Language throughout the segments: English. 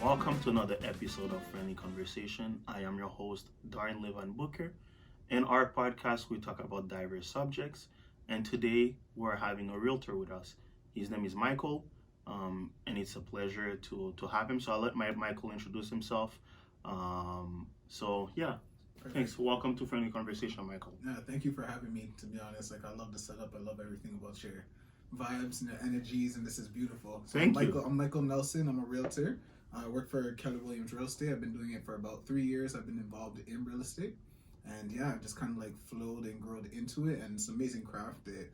Welcome to another episode of Friendly Conversation. I am your host, Darnley Booker. In our podcast, we talk about diverse subjects, and today we're having a realtor with us. His name is Michael, and it's a pleasure to have him. So I'll let Michael introduce himself. Yeah, Perfect. thanks. Welcome to Friendly Conversation, Michael. Yeah, thank you for having me. To be honest, I love the setup. I love everything about your vibes and your energies, and this is beautiful. So Thank Michael, you. I'm Michael Nelson. I'm a realtor. I work for Keller Williams Real Estate. I've been doing it for about 3 years. I've been involved in real estate, and yeah, I've just kind of flowed and grown into it. And it's an amazing craft. It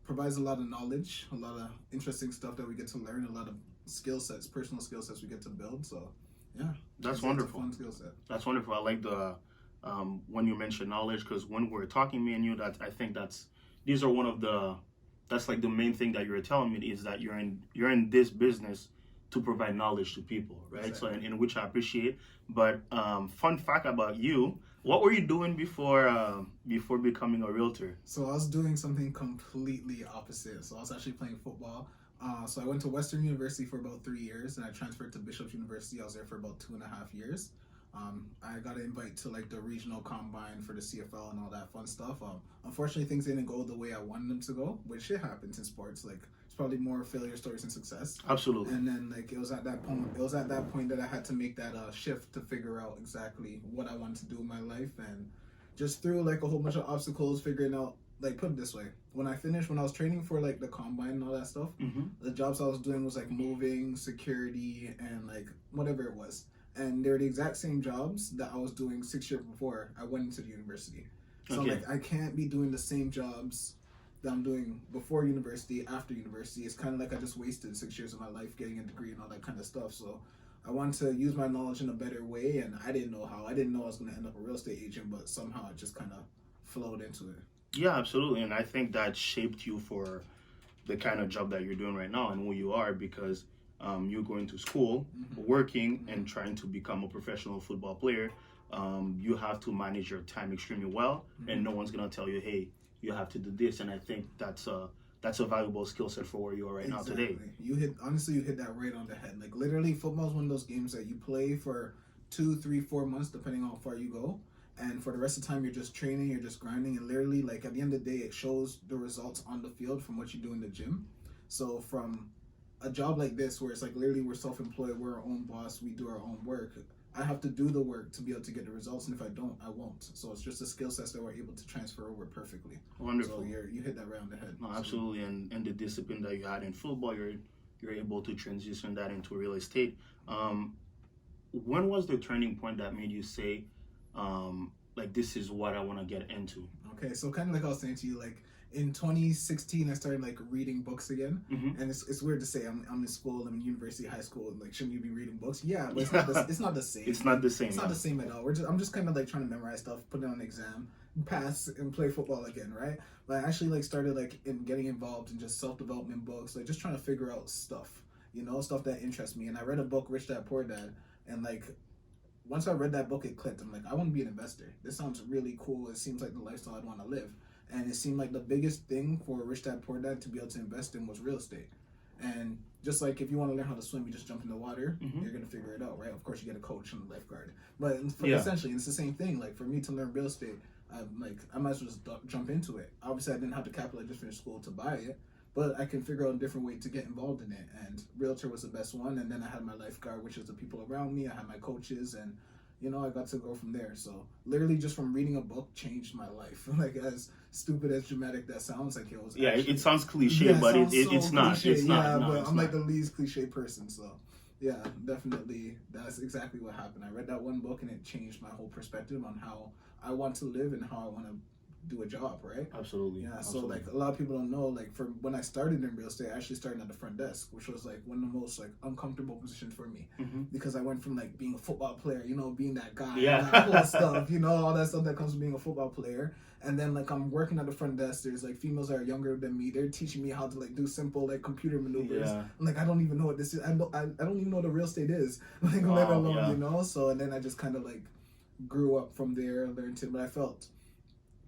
provides a lot of knowledge, a lot of interesting stuff that we get to learn, a lot of skill sets, personal skill sets we get to build. So yeah, That's wonderful. It's a fun skill set. That's wonderful. I like the when you mention knowledge, because when we're talking, me and you, that I think these are one of that's like the main thing that you're telling me is that you're in this business to provide knowledge to people, right? Exactly. So in which I appreciate. But fun fact about you: what were you doing before becoming a realtor? So I was doing something completely opposite. So I was actually playing football. So I went to Western University for about 3 years, and I transferred to Bishop's University. I was there for about 2.5 years. I got an invite to the regional combine for the CFL and all that fun stuff. Unfortunately, things didn't go the way I wanted them to go, which it happens in sports. It's probably more failure stories than success. Absolutely. And then it was at that point. It was at that point that I had to make that shift to figure out exactly what I wanted to do in my life, and just through a whole bunch of obstacles, figuring out. Put it this way: when I was training for the combine and all that stuff, the jobs I was doing was moving, security, and whatever it was. And they're the exact same jobs that I was doing 6 years before I went into the university. So Okay. I can't be doing the same jobs that I'm doing before university, after university. It's kind of I just wasted 6 years of my life getting a degree and all that kind of stuff. So I wanted to use my knowledge in a better way, and I didn't know how. I didn't know I was going to end up a real estate agent, but somehow it just kind of flowed into it. Yeah, absolutely. And I think that shaped you for the kind of job that you're doing right now and who you are, because you're going to school, working, and trying to become a professional football player. You have to manage your time extremely well, and no one's gonna tell you, "Hey, you have to do this." And I think that's a valuable skill set for where you are right now today. You hit that right on the head. Literally, football is one of those games that you play for 2, 3, 4 months, depending on how far you go. And for the rest of the time, you're just training, you're just grinding, and literally, at the end of the day, it shows the results on the field from what you do in the gym. So from a job like this, where it's literally we're self-employed, we're our own boss, we do our own work. I have to do the work to be able to get the results, and if I don't, I won't. So it's just the skill sets that we're able to transfer over perfectly. Wonderful. So you hit that right on the head. No, absolutely. And the discipline that you had in football, you're able to transition that into real estate. When was the turning point that made you say, this is what I want to get into? Okay, so kind of I was saying to you, in 2016, I started reading books again, and it's weird to say I'm in school, I'm in university, high school, and shouldn't you be reading books? Yeah, but it's not the same. It's not the same. It's not the same at all. I'm just kind of trying to memorize stuff, put it on an exam, pass, and play football again, right? But I actually started in getting involved in just self-development books, just trying to figure out stuff, stuff that interests me. And I read a book, Rich Dad Poor Dad, and once I read that book, it clicked. I'm I want to be an investor. This sounds really cool. It seems like the lifestyle I'd want to live. And it seemed like the biggest thing for Rich Dad Poor Dad to be able to invest in was real estate. And just if you want to learn how to swim, you just jump in the water. You're going to figure it out, right? Of course, you get a coach and a lifeguard. But essentially, it's the same thing. For me to learn real estate, I might as well just jump into it. Obviously, I didn't have the capital. I just finished school to buy it. But I can figure out a different way to get involved in it. And Realtor was the best one. And then I had my lifeguard, which is the people around me. I had my coaches, and I got to go from there. So literally just from reading a book changed my life. As stupid as dramatic that sounds, it was it sounds cliche, but it's not. Cliche. It's not. Yeah, no, but it's I'm not. the least cliche person. So yeah, definitely that's exactly what happened. I read that one book and it changed my whole perspective on how I want to live and how I want to do a job, right? Absolutely. Yeah, Absolutely. so a lot of people don't know, for when I started in real estate, I actually started at the front desk, which was one of the most uncomfortable positions for me, because I went from being a football player, being that guy, that whole stuff, all that stuff that comes from being a football player, and then I'm working at the front desk. There's females that are younger than me. They're teaching me how to do simple computer maneuvers. Yeah. I'm I don't even know what this is. I don't even know what the real estate is. Let alone So and then I just kind of grew up from there, learned it, but I felt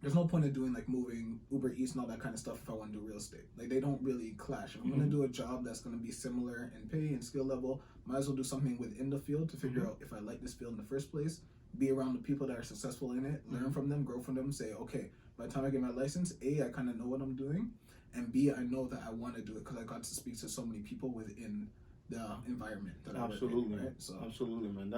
there's no point in doing moving Uber Eats and all that kind of stuff if I want to do real estate. They don't really clash. If I'm going to do a job that's going to be similar in pay and skill level, might as well do something within the field to figure out if I like this field in the first place, be around the people that are successful in it, learn from them, grow from them, say, okay, by the time I get my license, A, I kind of know what I'm doing, and B, I know that I want to do it because I got to speak to so many people within the environment that I work in, right? So Absolutely, man.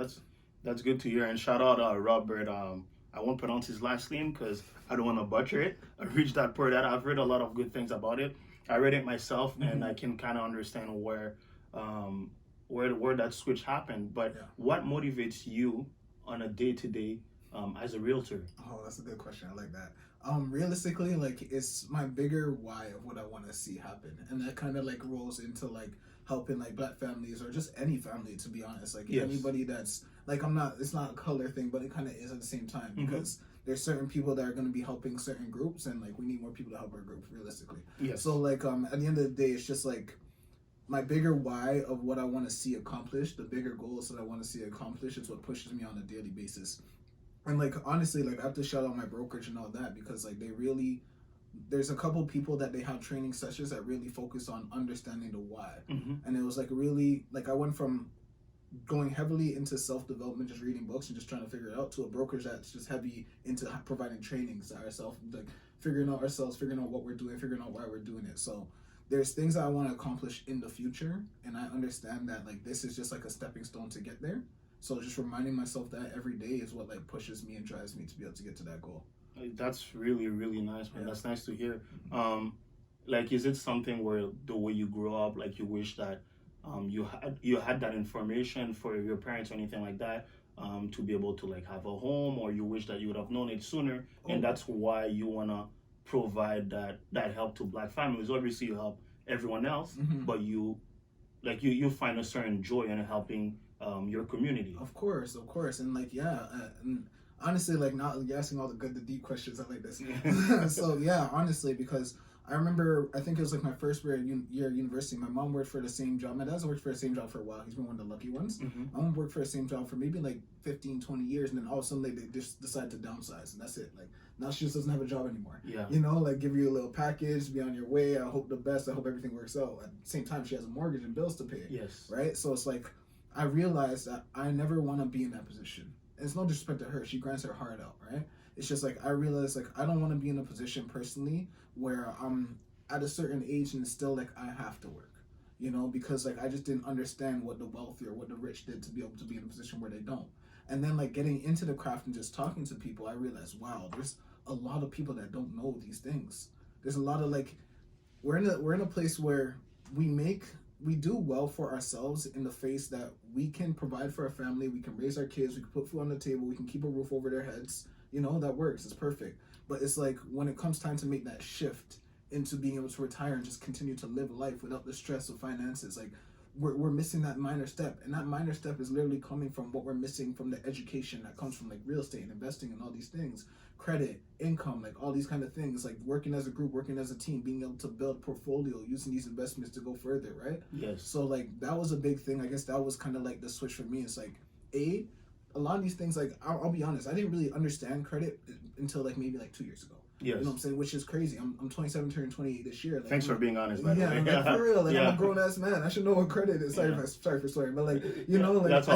That's good to hear. And shout out Robert. I won't pronounce his last name because I don't want to butcher it. I reached that part that I've heard a lot of good things about it. I read it myself, and I can kind of understand where that switch happened. But what motivates you on a day-to-day as a realtor? Oh, that's a good question. I like that. Realistically, like, it's my bigger why of what I want to see happen, and that kind of like rolls into like helping like Black families or just any family, to be honest. Like anybody that's like, it's not a color thing, but it kind of is at the same time because there's certain people that are going to be helping certain groups, and like we need more people to help our group realistically. So like at the end of the day, it's just like my bigger why of what I want to see accomplished, the bigger goals that I want to see accomplished is what pushes me on a daily basis. And like honestly, like I have to shout out my brokerage and all that because like there's a couple people that they have training sessions that really focus on understanding the why. And it was like really like I went from going heavily into self-development, just reading books and just trying to figure it out, to a brokerage that's just heavy into providing trainings to ourselves, like figuring out ourselves, figuring out what we're doing, figuring out why we're doing it. So there's things that I want to accomplish in the future, and I understand that like this is just like a stepping stone to get there. So just reminding myself that every day is what like pushes me and drives me to be able to get to that goal. That's really, really nice, man. That's nice to hear. Like, is it something where the way you grew up, like you wish that you had that information for your parents or anything like that, to be able to like have a home, or you wish that you would have known it sooner, and that's why you wanna provide that help to Black families? Obviously, you help everyone else, but you find a certain joy in helping your community. Of course, and like and honestly, like not you're asking all the deep questions. I like this. So yeah, honestly, because I remember, I think it was like my first year at university. My mom worked for the same job. My dad's worked for the same job for a while. He's been one of the lucky ones. My mom worked for the same job for maybe like 15, 20 years, and then all of a sudden they just decide to downsize, and that's it. Like now she just doesn't have a job anymore. You know, like give you a little package, be on your way. I hope the best. I hope everything works out. At the same time, she has a mortgage and bills to pay. Right. So it's like I realized that I never want to be in that position. And it's no disrespect to her. She grants her heart out, right? It's just like I realized like I don't want to be in a position personally where I'm at a certain age and still like I have to work, you know, because like I just didn't understand what the wealthy or what the rich did to be able to be in a position where they don't. And then like getting into the craft and just talking to people, I realized, wow, there's a lot of people that don't know these things. There's a lot of like we're in a place where we do well for ourselves in the face that we can provide for our family, we can raise our kids, we can put food on the table, we can keep a roof over their heads. You know, that works. It's perfect. But it's like when it comes time to make that shift into being able to retire and just continue to live life without the stress of finances, like we're missing that minor step. And that minor step is literally coming from what we're missing from the education that comes from like real estate and investing and all these things, credit, income, like all these kind of things, like working as a group, working as a team, being able to build portfolio, using these investments to go further, right? So like that was a big thing. I guess that was kind of like the switch for me. It's like a lot of these things, like I'll be honest, I didn't really understand credit until like maybe like 2 years ago. You know what I'm saying? Which is crazy. I'm 27, turning 28 this year. Like, Thanks for being honest, by the way. Like, for real. Like I'm a grown ass man. I should know what credit is. Sorry for swearing, but like you know, like That's all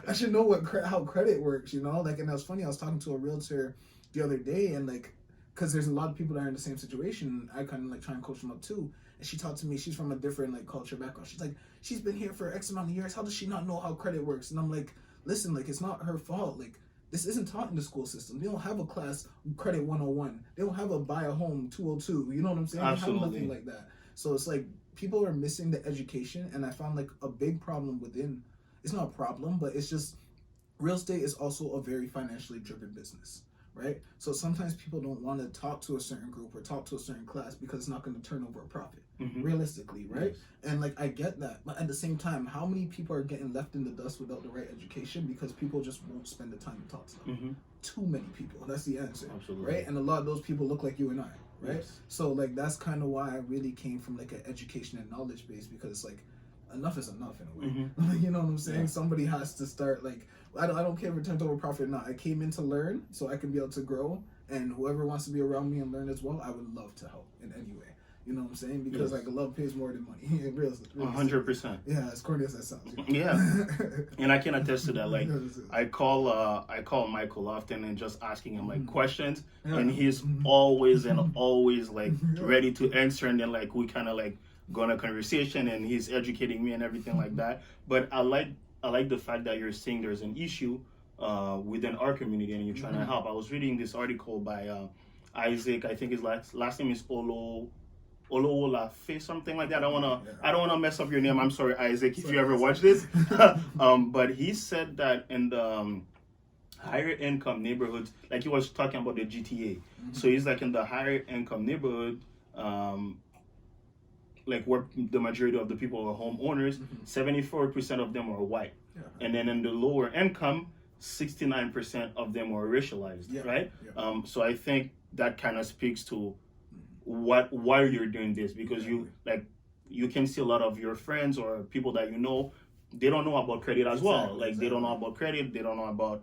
I should know how credit works. You know, like, and that was funny. I was talking to a realtor the other day, and like, because there's a lot of people that are in the same situation. I kind of like try and coach them up too. And she talked to me. She's from a different like culture background. She's like, she's been here for X amount of years. How does she not know how credit works? And I'm like, listen, like it's not her fault. Like this isn't taught in the school system. They don't have a class credit 101. They don't have a buy a home 202. You know what I'm saying? Absolutely. They have nothing like that. So it's like people are missing the education, and I found like a big problem within. It's not a problem, but it's just real estate is also a very financially driven business, right? So sometimes people don't want to talk to a certain group or talk to a certain class because it's not going to turn over a profit, realistically, right? And like I get that, but at the same time, how many people are getting left in the dust without the right education because people just won't spend the time to talk to them? Too many people. That's the answer, right? And a lot of those people look like you and I, right? So like that's kind of why I really came from like an education and knowledge base, because like enough is enough in a way. You know what I'm saying? Somebody has to start. Like I don't care if it turns over profit or not. I came in to learn so I can be able to grow, and whoever wants to be around me and learn as well, I would love to help in any way. You know what I'm saying? Because like love pays more than money. 100%. Yeah, as corny as that sounds. Yeah, and I can attest to that. Like, I call Michael often and just asking him like questions, and he's always like ready to answer, and then like we kind of like go on a conversation, and he's educating me and everything like that. But I like the fact that you're saying there's an issue within our community, and you're trying to help. I was reading this article by Isaac. I think his last name is Olowolafe, something like that. I don't wanna mess up your name. I'm sorry, Isaac, if you ever watch this. But he said that in the higher income neighborhoods, like he was talking about the GTA. So he's like in the higher income neighborhood, like where the majority of the people are homeowners, 74% of them are white, and then in the lower income, 69% of them are racialized, right? So I think that kind of speaks to why you're doing this, because you can see a lot of your friends or people that you know, they don't know about credit as well. Like they don't know about credit, they don't know about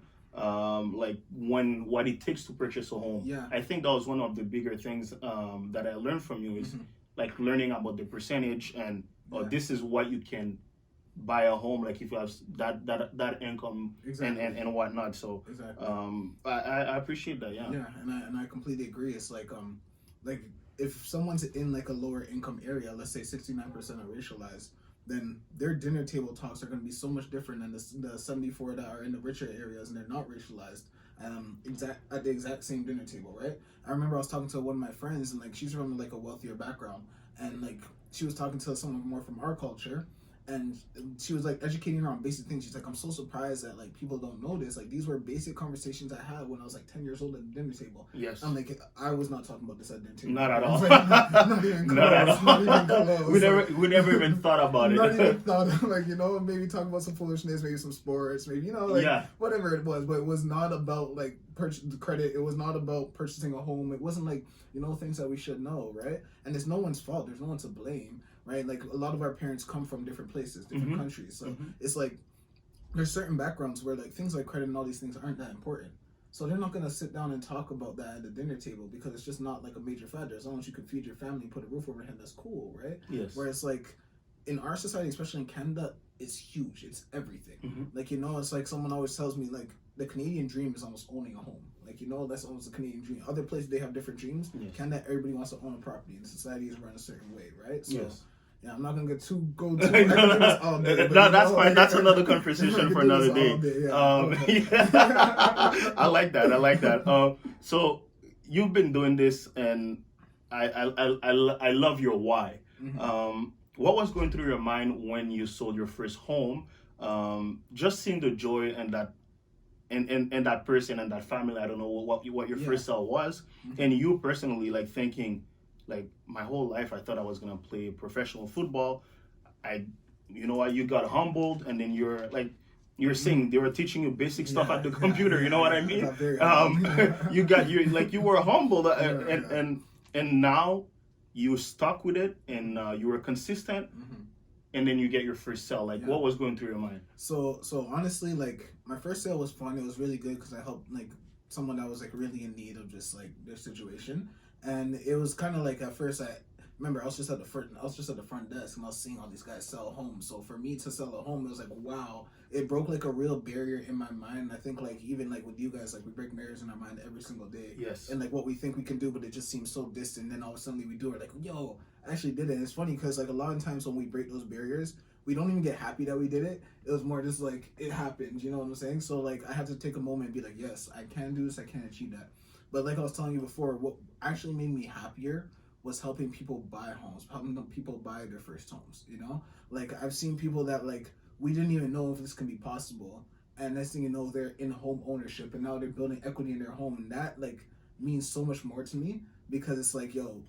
like what it takes to purchase a home. I think that was one of the bigger things that I learned from you is like learning about the percentage and this is what you can buy a home, like if you have that income and whatnot. So I appreciate that. And I completely agree. It's like if someone's in like a lower income area, let's say 69% are racialized, then their dinner table talks are going to be so much different than the 74 that are in the richer areas and they're not racialized at the exact same dinner table, right? I remember I was talking to one of my friends, and like she's from like a wealthier background, and like she was talking to someone more from our culture, and she was like educating her on basic things. She's like, I'm so surprised that like people don't know this. Like these were basic conversations I had when I was like 10 years old at the dinner table. Yes. I'm like, I was not talking about this at the dinner table. Not at all. Like, not even close. Not at all. Not even close. We never even thought about it. Not even thought of, like, you know, maybe talk about some foolishness, maybe some sports, maybe, you know, like whatever it was. But it was not about like credit. It was not about purchasing a home. It wasn't like, you know, things that we should know, right? And it's no one's fault. There's no one to blame. Right, like a lot of our parents come from different places, different countries, so it's like there's certain backgrounds where like things like credit and all these things aren't that important. So they're not gonna sit down and talk about that at the dinner table because it's just not like a major factor. As long as you can feed your family and put a roof over your head, that's cool, right? Yes. Whereas like in our society, especially in Canada, it's huge. It's everything. Like, you know, it's like someone always tells me like the Canadian dream is almost owning a home. Like, you know, that's almost the Canadian dream. Other places they have different dreams. Canada, everybody wants to own a property, and society is run a certain way, right? So, yeah, I'm not gonna go too all day. That's fine. That's another conversation for another day. I like that. So you've been doing this, and I love your why. What was going through your mind when you sold your first home? Just seeing the joy and that. And that person and that family. I don't know what your first sale was, and you personally like thinking, like my whole life I thought I was gonna play professional football. You know what? You got humbled, and then you're saying they were teaching you basic stuff at the computer. You know what I mean? you were humbled, and now you stuck with it, and you were consistent. And then you get your first sale. Like, what was going through your mind? So honestly, like my first sale was fun. It was really good because I helped like someone that was like really in need of just like their situation, and it was kind of like at first I remember I was just at the front desk, and I was seeing all these guys sell homes. So for me to sell a home, it was like, wow, it broke like a real barrier in my mind. And I think like even like with you guys, like we break barriers in our mind every single day. Yes. And like what we think we can do, but it just seems so distant. And then all of a sudden we do it, like, yo, I actually did it. And it's funny because like a lot of times when we break those barriers, we don't even get happy that we did it. It was more just like it happened. You know what I'm saying? So like I had to take a moment and be like, yes, I can do this. I can achieve that. But like I was telling you before, what actually made me happier was helping people buy homes, helping people buy their first homes, you know? Like, I've seen people that, like, we didn't even know if this can be possible, and next thing you know, they're in home ownership, and now they're building equity in their home, and that, like, means so much more to me, because it's like, yo,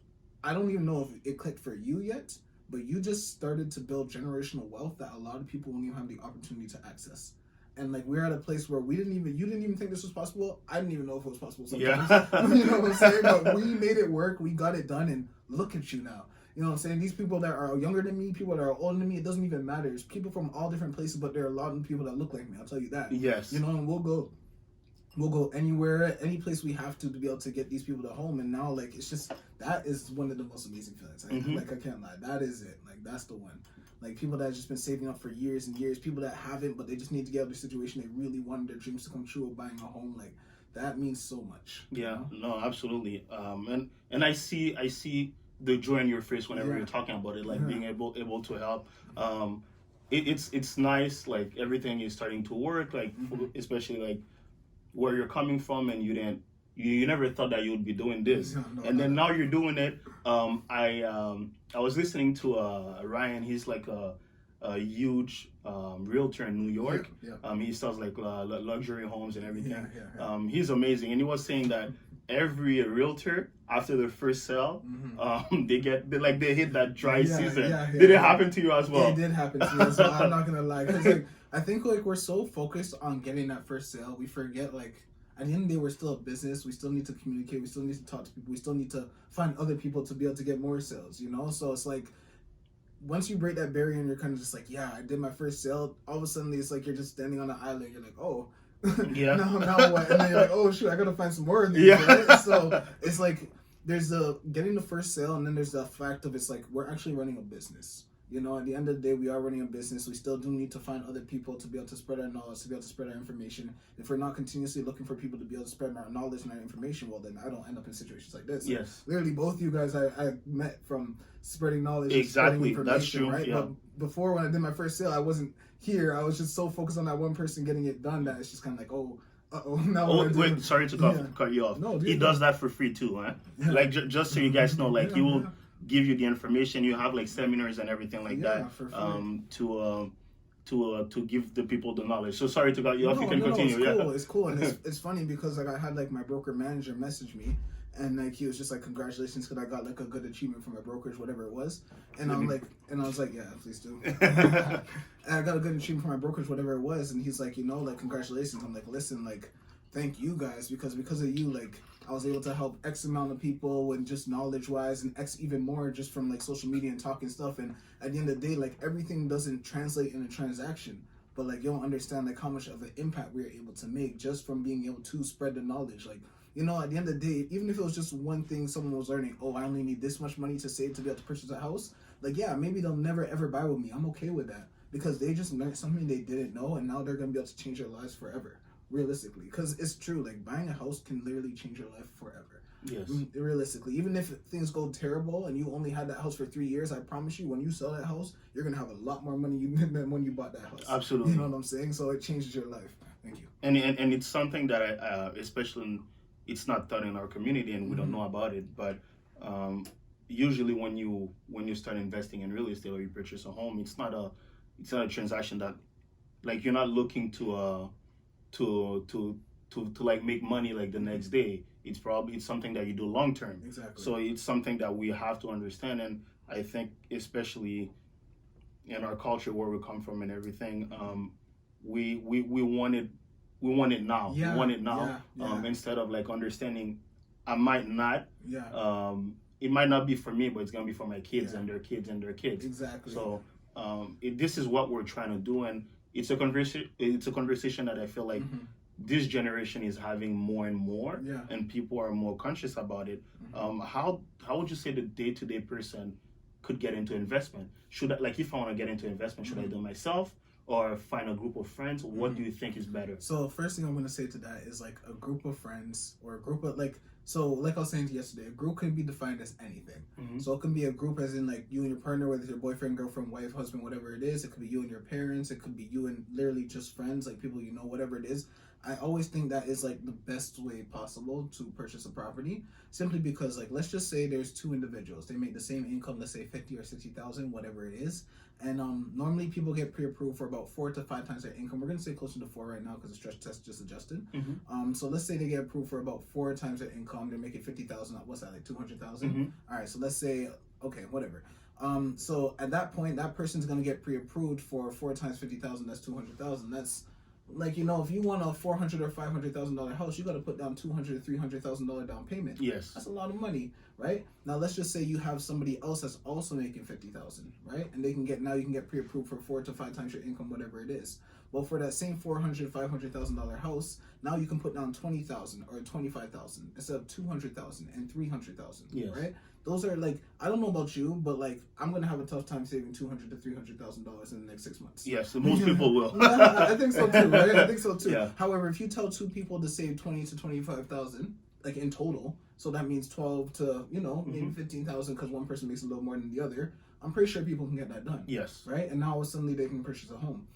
I don't even know if it clicked for you yet, but you just started to build generational wealth that a lot of people won't even have the opportunity to access. And like we're at a place where you didn't even think this was possible. I didn't even know if it was possible sometimes. You know what I'm saying? But we made it work. We got it done, and look at you now. You know what I'm saying? These people that are younger than me, people that are older than me, it doesn't even matter. It's people from all different places, but there are a lot of people that look like me. I'll tell you that. Yes. You know, and we'll go We'll go anywhere, any place we have to be able to get these people to home. And now, like, it's just, that is one of the most amazing feelings. Like, I can't lie. That is it. Like, that's the one. Like, people that have just been saving up for years and years, people that haven't, but they just need to get out of their situation. They really wanted their dreams to come true of buying a home. Like, that means so much. Yeah, no, absolutely. And I see the joy in your face whenever you're talking about it, like being able to help. It's nice, like everything is starting to work, like especially like where you're coming from, and you never thought that you would be doing this, and then now you're doing it. I was listening to Ryan. He's like a huge realtor in New York. He sells like luxury homes and everything. He's amazing, and he was saying that every realtor after their first sale, they hit that dry season. Did it happen to you as well? It did happen to me as well. I'm not gonna lie, because like I think like we're so focused on getting that first sale, we forget like at the end of the day we're still a business. We still need to communicate. We still need to talk to people. We still need to find other people to be able to get more sales. You know, so it's like once you break that barrier and you're kind of just like, yeah, I did my first sale. All of a sudden it's like you're just standing on an island. You're like, oh. Now what? And then you're like, oh shoot, I gotta find some more of these. Right? So it's like there's the getting the first sale, and then there's the fact of it's like we're actually running a business. You know, at the end of the day, we are running a business. We still do need to find other people to be able to spread our knowledge, to be able to spread our information. If we're not continuously looking for people to be able to spread our knowledge and our information, well, then I don't end up in situations like this. Yes. Like, literally, both you guys I met from spreading knowledge Exactly. and spreading information, That's true. right? Yeah. But before, when I did my first sale, I wasn't here. I was just so focused on that one person getting it done that it's just kind of like, oh, now wait, sorry to cut you off. No, dude, he does that for free too, huh? Like just so you guys know, like he will give you the information. You have like seminars and everything like that for free. To give the people the knowledge. So sorry to cut you off. You can continue. It's cool. It's cool, and it's funny because like I had like my broker manager message me, and like he was just like, congratulations, because I got like a good achievement for my brokerage, whatever it was. And I was like, yeah, please do. And I got a good achievement for my brokerage, whatever it was. And he's like, you know, like, congratulations. I'm like, listen, like, thank you guys, because of you, like, I was able to help X amount of people and just knowledge wise, and X even more just from like social media and talking stuff. And at the end of the day, like, everything doesn't translate in a transaction, but like you don't understand like how much of an impact we are able to make just from being able to spread the knowledge. Like, you know, at the end of the day, even if it was just one thing someone was learning, oh, I only need this much money to save to be able to purchase a house. Like, yeah, maybe they'll never ever buy with me. I'm okay with that, because they just learned something they didn't know, and now they're gonna be able to change their lives forever. Realistically, because it's true, like buying a house can literally change your life forever. Yes. Realistically, even if things go terrible and you only had that house for 3 years, I promise you, when you sell that house, you're gonna have a lot more money than when you bought that house. Absolutely. You know what I'm saying? So it changes your life. Thank you. And it's something that especially it's not done in our community, and we don't know about it. But usually, when you start investing in real estate or you purchase a home, it's not a transaction that, like, you're not looking to like make money like the next day. It's something that you do long term. Exactly. So it's something that we have to understand, and I think especially in our culture where we come from and everything, we want it now. Yeah. We want it now. Yeah. Instead of like understanding, I might not. Yeah. It might not be for me, but it's gonna be for my kids and their kids and their kids. Exactly. So this is what we're trying to do, and it's a conversation that I feel like this generation is having more and more, and people are more conscious about it. How would you say the day-to-day person could get into investment? If I want to get into investment, should I do it myself or find a group of friends? What do you think is better? So first thing I'm going to say to that is like a group of friends or a group of like I was saying yesterday, a group can be defined as anything. So it can be a group as in like you and your partner, whether it's your boyfriend, girlfriend, wife, husband, whatever it is. It could be you and your parents. It could be you and literally just friends, like people you know, whatever it is. I always think that is like the best way possible to purchase a property, simply because like let's just say there's two individuals, they make the same income, let's say 50 or 60,000, whatever it is, and normally people get pre-approved for about 4 to 5 times their income. We're gonna say closer to 4 right now because the stress test just adjusted. So let's say they get approved for about 4 times their income. They're making 50,000. What's that, like 200,000? All right, so let's say whatever. So at that point, that person's gonna get pre-approved for 4 times 50,000. That's 200,000. That's like, you know, if you want a $400,000 or $500,000 house, you got to put down $200,000 to $300,000 down payment. Yes, that's a lot of money, right? Now let's just say you have somebody else that's also making 50,000, right? And you can get pre-approved for 4 to 5 times your income, whatever it is. Well, for that same $400,000-$500,000 house, now you can put down $20,000 or $25,000 instead of $200,000 and $300,000. Yes. Right? Those are like, I don't know about you, but like I'm gonna have a tough time saving $200,000 to $300,000 in the next 6 months. Yes, most people will. I think so too, right? I think so too. Yeah. However, if you tell two people to save 20 to 25,000, like in total, so that means 12 to maybe 15,000 because one person makes a little more than the other. I'm pretty sure people can get that done. Yes. Right? And now suddenly they can purchase a home.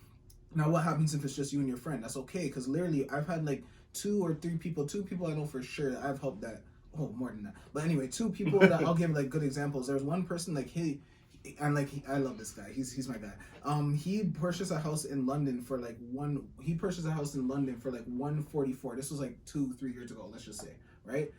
Now, what happens if it's just you and your friend? That's okay, because literally I've had like two people I know for sure that I've helped that. Oh, more than that. But anyway, two people that I'll give like good examples. There's one person like I love this guy. He's my guy. He purchased a house in London for like 144. This was like 2-3 years ago, let's just say, right?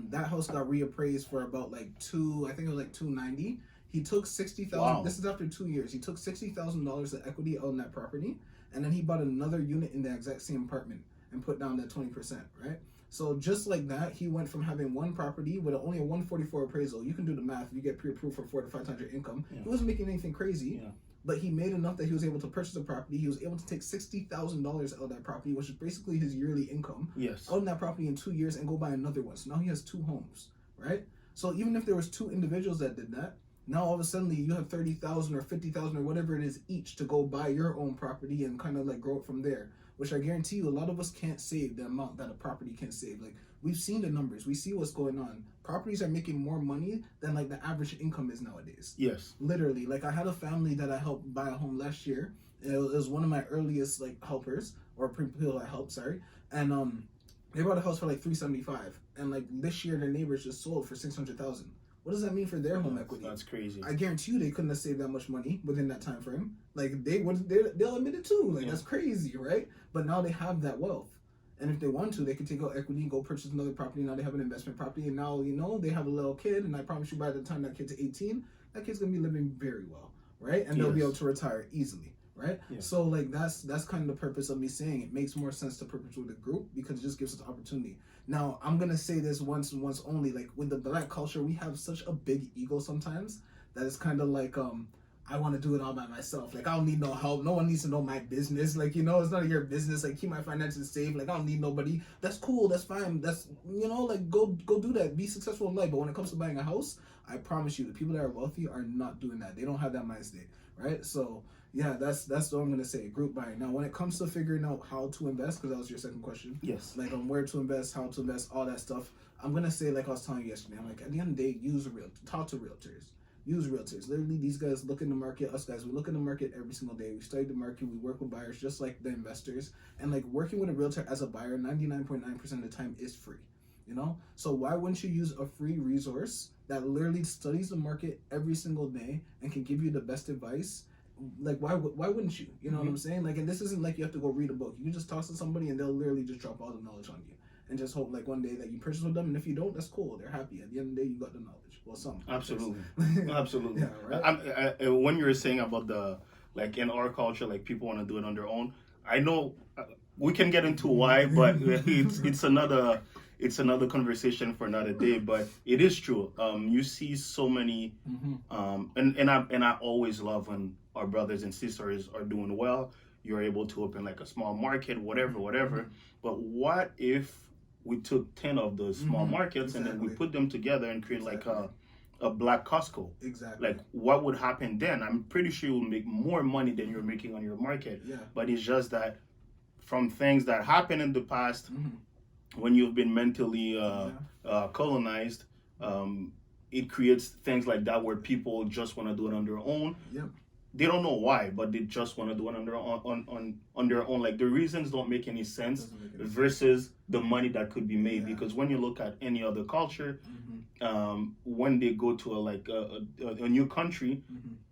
That house got reappraised for about like I think it was like 290. He took 60,000. Wow. This is after 2 years. He took $60,000 of equity on that property, and then he bought another unit in the exact same apartment and put down that 20%, right? So just like that, he went from having one property with only a 144 appraisal. You can do the math. You get pre-approved for 4 to 5 times your income. Yeah. He wasn't making anything crazy, but he made enough that he was able to purchase a property. He was able to take $60,000 out of that property, which is basically his yearly income, out of that property in 2 years and go buy another one. So now he has 2 homes, right? So even if there was 2 individuals that did that, now all of a sudden you have 30,000 or 50,000 or whatever it is each to go buy your own property and kind of like grow it from there. Which I guarantee you, a lot of us can't save the amount that a property can save. Like, we've seen the numbers. We see what's going on. Properties are making more money than, like, the average income is nowadays. Yes. Literally. Like, I had a family that I helped buy a home last year. It was one of my earliest, like, helpers. Or people I helped, sorry. And they bought a house for, like, $375,000. And, like, this year, their neighbors just sold for $600,000. What does that mean for their home equity? That's crazy. I guarantee you they couldn't have saved that much money within that time frame. Like they'll admit it too. Like that's crazy, right? But now they have that wealth, and if they want to, they can take out equity and go purchase another property. Now they have an investment property, and now they have a little kid. And I promise you, by the time that kid's 18, that kid's gonna be living very well, right? And they'll be able to retire easily. Right? Yeah. So like that's kind of the purpose of me saying it makes more sense to purpose with a group because it just gives us opportunity. Now I'm gonna say this once only, like with the Black culture, we have such a big ego sometimes that it's kind of like I want to do it all by myself. Like I don't need no help. No one needs to know my business. Like it's none of your business. Like keep my finances safe. Like I don't need nobody. That's cool. That's fine. That's like go do that. Be successful in life. But when it comes to buying a house, I promise you, the people that are wealthy are not doing that. They don't have that mind state, right? So. Yeah, that's what I'm gonna say. Group buying. Now, when it comes to figuring out how to invest, because that was your second question. Yes. Like where to invest, how to invest, all that stuff. I'm gonna say, like I was telling you yesterday. I'm like, at the end of the day, talk to realtors. Use realtors. Literally, these guys look in the market. Us guys, we look in the market every single day. We study the market. We work with buyers just like the investors. And like working with a realtor as a buyer, 99.9% of the time is free. So why wouldn't you use a free resource that literally studies the market every single day and can give you the best advice? Like why wouldn't you? You know what I'm saying? Like, and this isn't like you have to go read a book. You can just talk to somebody and they'll literally just drop all the knowledge on you and just hope like one day that you purchase with them. And if you don't, that's cool. They're happy. At the end of the day, you got the knowledge. Well, some. Absolutely. Absolutely. Yeah, right? When you were saying about the like in our culture, like people want to do it on their own. I know we can get into why, but it's another conversation for another day. But it is true. You see so many, and I always love when our brothers and sisters are doing well. You're able to open like a small market, whatever. But what if we took 10 of those small markets and then we put them together and create like a Black Costco? Exactly. Like what would happen then? I'm pretty sure you will make more money than you're making on your market. Yeah. But it's just that from things that happened in the past, when you've been mentally colonized, it creates things like that where people just want to do it on their own. Yep. They don't know why, but they just want to do it on their own. Like the reasons don't make any sense versus the money that could be made. Because when you look at any other culture, when they go to a new country,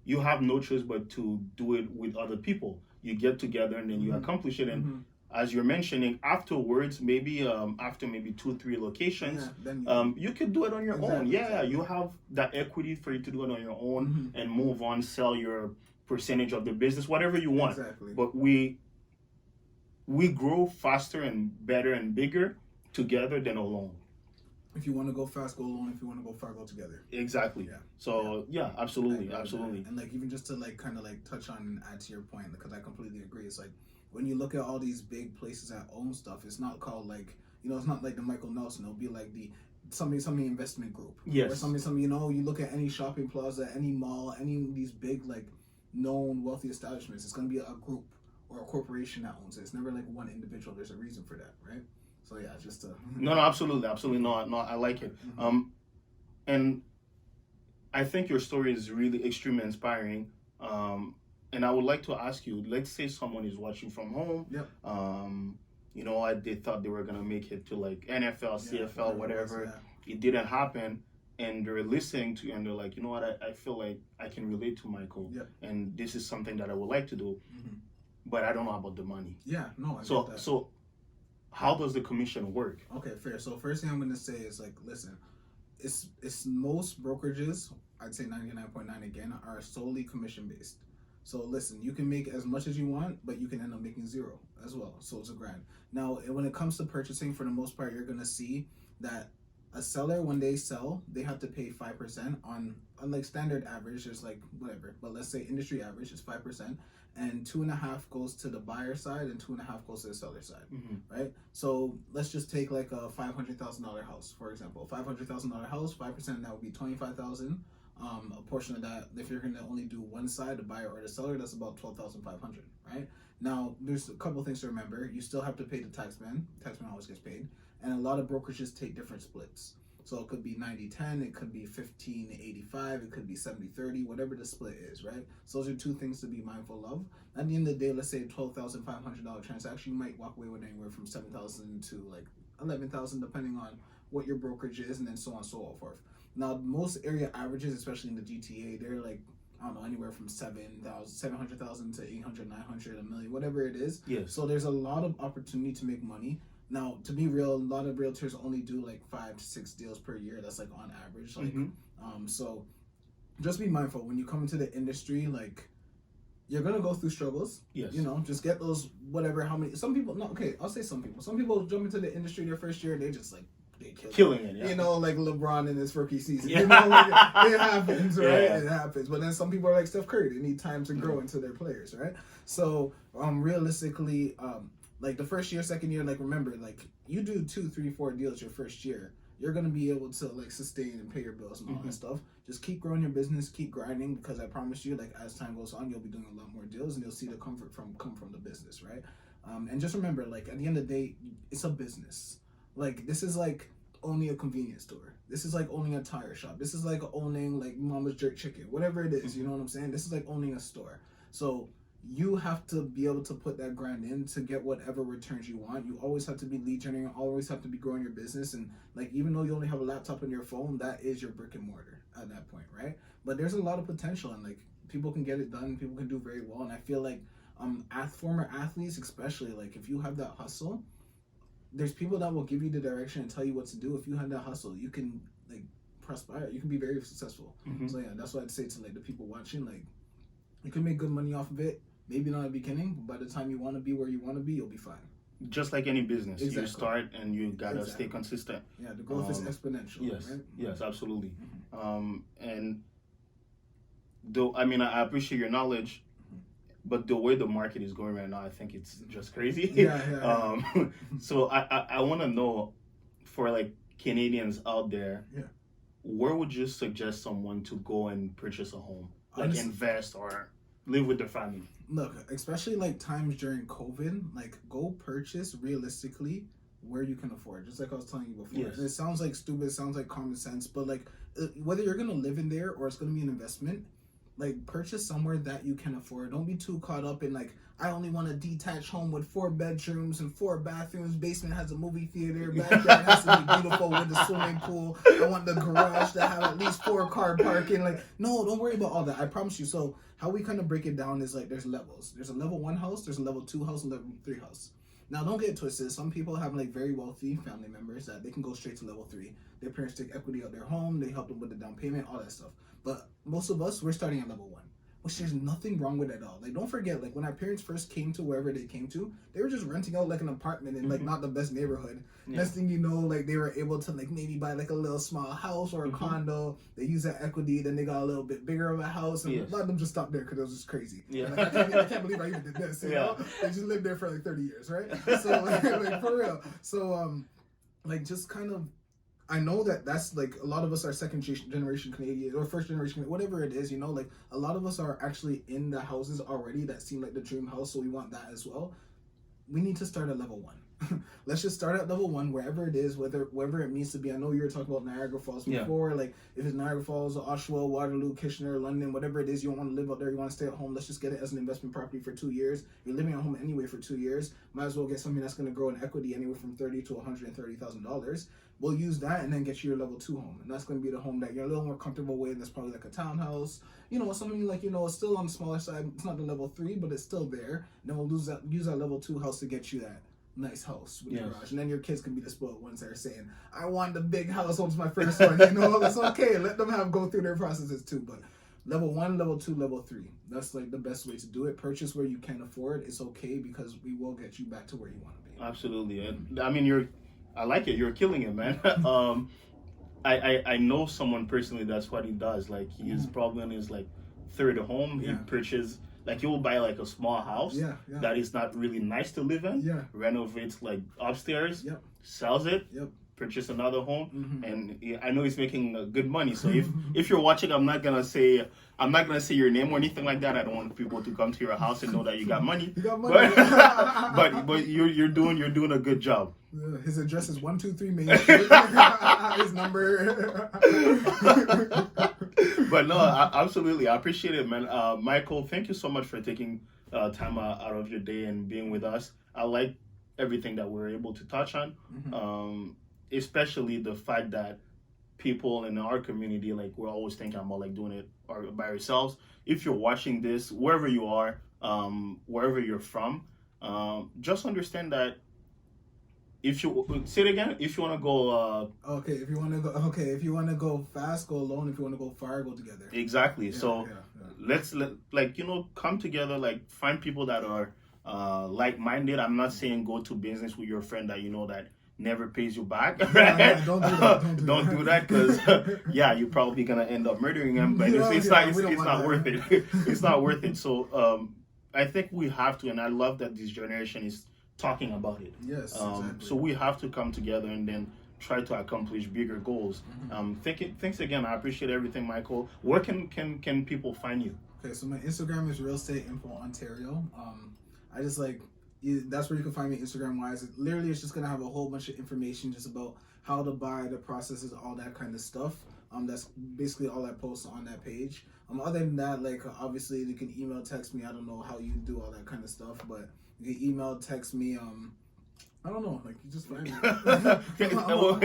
you have no choice but to do it with other people. You get together and then you accomplish it. And as you're mentioning, afterwards, maybe after maybe 2-3 locations, you could do it on your own. Yeah, you have that equity for you to do it on your own and move on, sell your percentage of the business, whatever you want. Exactly. But we grow faster and better and bigger together than alone. If you want to go fast, go alone. If you want to go far, go together. Exactly. Yeah. So absolutely. And like even just to like kind of like touch on and add to your point, because I completely agree. It's like when you look at all these big places that own stuff, it's not called like, it's not like the Michael Nelson. It'll be like the something investment group. Yes. Or something, you look at any shopping plaza, any mall, any of these big, like, known wealthy establishments, it's going to be a group or a corporation that owns it. It's never like one individual. There's a reason for that, right? So yeah, just to... No, absolutely, no, I like it. And I think your story is really extremely inspiring. And I would like to ask you, let's say someone is watching from home. Yep. They thought they were gonna make it to like NFL, CFL, whatever. Yeah. It didn't happen, and they're listening to you, and they're like, you know what? I feel like I can relate to Michael, Yep. and this is something that I would like to do, but I don't know about the money. Yeah, no, I So, get that. so how does the commission work? Okay, fair. So first thing I'm gonna say is like, listen, it's most brokerages, I'd say 99.9 again, are solely commission based. So listen, you can make as much as you want, but you can end up making zero as well. So it's a grand. Now, when it comes to purchasing, for the most part, you're gonna see that a seller, when they sell, they have to pay 5% on like standard average. There's like whatever, but let's say industry average is 5%, and 2.5 goes to the buyer side, and 2.5 goes to the seller side, right? So let's just take like a $500,000 house, for example. $500,000 house, 5% that would be 25,000. A portion of that, if you're going to only do one side, the buyer or the seller, that's about 12,500, right? Now, there's a couple of things to remember. You still have to pay the taxman. Taxman always gets paid. And a lot of brokerages take different splits. So it could be 90-10, it could be 15-85, it could be 70-30, whatever the split is, right? So those are two things to be mindful of. At the end of the day, let's say a $12,500 transaction, you might walk away with anywhere from $7,000 to like $11,000, depending on what your brokerage is, and then so on and so forth. Now, most area averages, especially in the GTA, they're like, I don't know, anywhere from 700,000 to 800, 900, a million, whatever it is. Yes. So there's a lot of opportunity to make money. Now, to be real, a lot of realtors only do like 5 to 6 deals per year. That's like on average. Like, so just be mindful when you come into the industry. Like, you're gonna go through struggles. Yes. Just get those whatever. How many? Some people. No, okay. I'll say some people. Some people jump into the industry their first year. They just like. Killing it, yeah. Like LeBron in his rookie season. Yeah. It happens, right? Yeah. It happens. But then some people are like Steph Curry. They need time to grow into their players, right? So, realistically, like the first year, second year, like remember, like you do 2, 3, 4 deals your first year, you're gonna be able to like sustain and pay your bills and all that stuff. Just keep growing your business, keep grinding, because I promise you, like as time goes on, you'll be doing a lot more deals, and you'll see the comfort come from the business, right? And just remember, like at the end of the day, it's a business. Like this is like owning a convenience store. This is like owning a tire shop. This is like owning like Mama's Jerk Chicken, whatever it is. You know what I'm saying? This is like owning a store. So you have to be able to put that grind in to get whatever returns you want. You always have to be lead generating, always have to be growing your business. And like, even though you only have a laptop and your phone, that is your brick and mortar at that point, right? But there's a lot of potential, and like people can get it done. People can do very well. And I feel like former athletes, especially, like if you have that hustle, there's people that will give you the direction and tell you what to do. If you have that hustle, you can like prosper. You can be very successful. So yeah, that's what I'd say to like the people watching. Like, you can make good money off of it. Maybe not at the beginning, but by the time you want to be where you want to be, you'll be fine. Just like any business, Exactly. you start and you gotta stay consistent. Yeah, the growth is exponential. Yes, right? yes, absolutely. And though, I mean, I appreciate your knowledge. But the way the market is going right now, I think it's just crazy. Yeah. So I want to know, for like Canadians out there, where would you suggest someone to go and purchase a home, like Honestly, invest or live with their family? Look, especially like times during COVID, like go purchase realistically where you can afford. Just like I was telling you before. Yes. And it sounds like stupid, it sounds like common sense, but like whether you're gonna live in there or it's gonna be an investment, like purchase somewhere that you can afford. Don't be too caught up in like, I only want a detached home with 4 bedrooms and 4 bathrooms. Basement has a movie theater. Backyard has to be beautiful with a swimming pool. I want the garage to have at least 4 car parking. Like, no, don't worry about all that. I promise you. So how we kind of break it down is like there's levels. There's a level 1 house. There's a level 2 house and level 3 house. Now, don't get twisted. Some people have like very wealthy family members that they can go straight to level 3. Their parents take equity out their home. They help them with the down payment, all that stuff. But most of us, we're starting at level 1. which there's nothing wrong with it at all. Like, don't forget, like, when our parents first came to wherever they came to, they were just renting out like an apartment in like not the best neighborhood. Next thing you know, like, they were able to like maybe buy like a little small house or a condo. They use that equity, then they got a little bit bigger of a house, and a lot of them just stopped there because it was just crazy. Like, I can't believe I even did this. You know? They just lived there for like 30 years, right? So like for real. So like, just kind of, I know that that's like a lot of us are second generation Canadian or first generation, whatever it is, you know, like a lot of us are actually in the houses already that seem like the dream house, so we want that as well. We need to start at level 1. Let's just start at level 1, wherever it is, wherever it needs to be. I know you were talking about Niagara Falls before, like if it's Niagara Falls, Oshawa, Waterloo, Kitchener, London, whatever it is, you don't want to live out there, you want to stay at home, let's just get it as an investment property for 2 years. You're living at home anyway for 2 years, might as well get something that's going to grow in equity anywhere from $30,000 to $130,000. We'll use that and then get you your level 2 home, and that's going to be the home that you're a little more comfortable with. That's probably like a townhouse, you know, something like, you know, it's still on the smaller side. It's not the level 3, but it's still there. And then we'll use that level 2 house to get you that nice house with your garage, and then your kids can be the spoiled ones that are saying, "I want the big house. What's my first one?" You know, that's okay. Let them go through their processes too. But level 1, level 2, level 3. That's like the best way to do it. Purchase where you can afford. It's okay because we will get you back to where you want to be. Absolutely. And I mean, I like it. You're killing it, man. I know someone personally that's what he does. Like, he's probably on his like third home. He purchased, like, he will buy like a small house that is not really nice to live in. Renovates like upstairs. Sells it. Purchase another home, and I know he's making good money. So if you're watching, I'm not gonna say your name or anything like that. I don't want people to come to your house and know that you got money. You got money. But you're doing a good job. His address is 123 Main Street. His number. But no, absolutely, I appreciate it, man. Michael, thank you so much for taking time out of your day and being with us. I like everything that we're able to touch on. Especially the fact that people in our community, like, we're always thinking about like doing it by ourselves. If you're watching this, wherever you are, wherever you're from, just understand that if you say it again, if you want to go, if you want to go fast, go alone. If you want to go far, go together. Exactly. Let's come together. Like, find people that are like-minded. I'm not saying go to business with your friend that you know that never pays you back, right? Don't do that. Don't do that, because you're probably gonna end up murdering him. But it's not worth it. It's not worth it. So I think we have to, and I love that this generation is talking about it. Yes, exactly. So we have to come together and then try to accomplish bigger goals. Thanks again. I appreciate everything, Michael. Where can people find you? Okay, so my Instagram is Real Estate Info Ontario. I just that's where you can find me Instagram wise. Literally, it's just gonna have a whole bunch of information just about how to buy, the processes, all that kind of stuff. That's basically all I post on that page. Other than that, like, obviously you can email, text me. I don't know how you do all that kind of stuff, but you can email, text me. I don't know, like, you just find me. I'm around.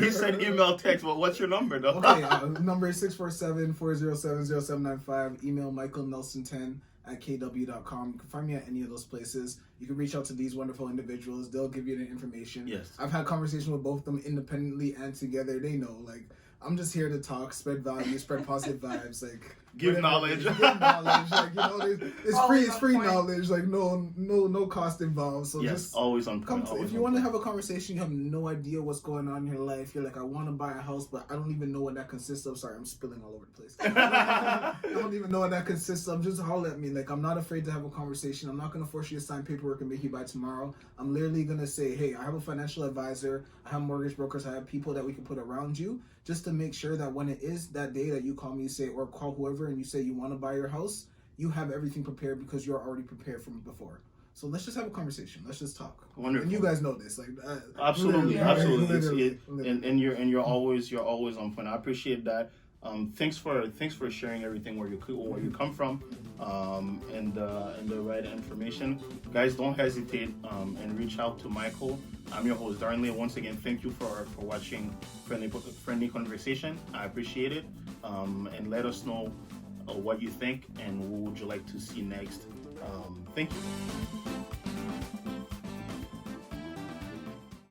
He said email, text. Well, what's your number though? Okay, number is 647-407-0795. Email michaelnelson10@kw.com. You can find me at any of those places. You can reach out to these wonderful individuals. They'll give you the information. Yes. I've had conversations with both of them independently and together. They know, like, I'm just here to talk, spread value, spread positive vibes, like, give knowledge. Give knowledge, like, you know, it's free knowledge, like, no cost involved. So just always on point. If you want to have a conversation, you have no idea what's going on in your life. You're like, I want to buy a house, but I don't even know what that consists of. Sorry, I'm spilling all over the place. I don't even know what that consists of. Just holler at me. Like, I'm not afraid to have a conversation. I'm not going to force you to sign paperwork and make you buy tomorrow. I'm literally going to say, hey, I have a financial advisor. I have mortgage brokers. I have people that we can put around you, just to make sure that when it is that day that you call me, say, or call whoever, and you say you want to buy your house, you have everything prepared because you're already prepared from before. So let's just have a conversation. Let's just talk. Wonderful. And you guys know this, like, absolutely. Literally. And you're always on point. I appreciate that. Thanks for sharing everything where you come from, and the right information. Guys, don't hesitate and reach out to Michael. I'm your host, Darnley. Once again, thank you for watching Friendly Conversation. I appreciate it. And let us know what you think and what would you like to see next. Thank you.